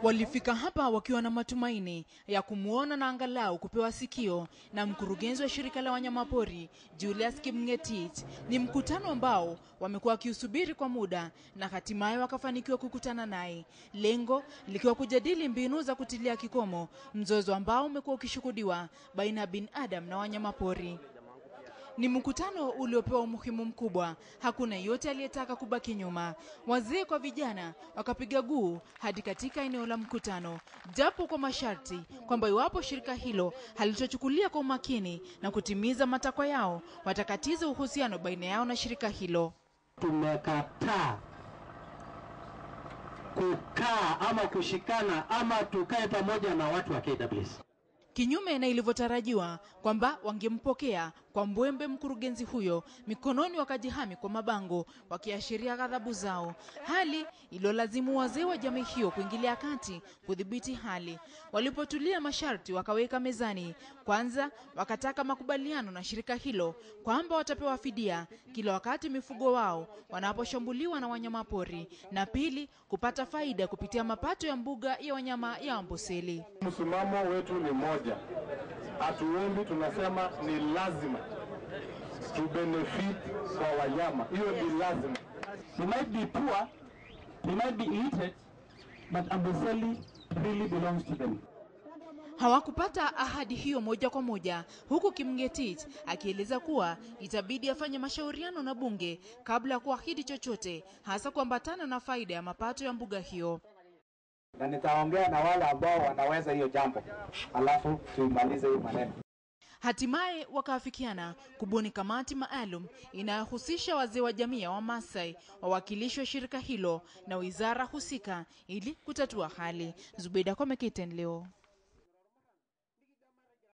Walifika hapa wakiwa na matumaini ya kumuona na angalau kupewa sikio na mkurugenzi wa shirika la wanyamapori Julius Kimngetich. Ni mkutano ambao wamekuwa wakiusubiri kwa muda na hatimaye wakafanikiwa kukutana naye. Lengo likiwa kujadili mbinu za kutilia kikomo mzozo ambao umekuwa ukishuhudiwa baina ya binadamu na wanyamapori. Ni mkutano uliopewa umuhimu mkubwa. Hakuna yote aliyetaka kubaki nyuma. Wazee kwa vijana wakapiga guu hadi katika eneo la mkutano, japo kwa masharti kwamba iwapo shirika hilo halitochukulia kwa umakini na kutimiza matakwa yao, watakatiza uhusiano baina yao na shirika hilo. Tumekataa kukaa ama kushikana ama tukae pamoja na watu wa KWS. Kinyume na ilivyotarajiwa kwamba wangempokea kwa mbwembe mkurugenzi huyo, mikononi wakajihami kwa mabango wakiashiria ghadhabu zao, hali iliyolazimu wazee wa jamii hiyo kuingilia kati kudhibiti hali. Walipotulia masharti wakaweka mezani. Kwanza wakataka makubaliano na shirika hilo kwamba watapewa fidia kila wakati mifugo wao wanaposhambuliwa na wanyamapori, na pili kupata faida kupitia mapato ya mbuga ya wanyama ya Amboseli. Msimamo wetu ni moja. Hatuombi, tunasema ni lazima to benefit kwa wanyama. Hiyo ni lazima. We might be poor, we might be illiterate, but Amboseli really belongs to them. Hawakupata ahadi hiyo moja kwa moja, huku Kimngetich akieleza kuwa itabidi afanye mashauriano na bunge kabla ya kuahidi chochote, hasa kuambatana na faida ya mapato ya mbuga hiyo. Na nitaongea na wale ambao wanaweza hiyo jambo, alafu tuimalize hii maneno. Hatimaye wakaafikiana kubuni kamati maalum inayohusisha wazee wa jamii ya Wamasai, wawakilishi wa shirika hilo na wizara husika ili kutatua hali. Zubeda kwa KTN leo.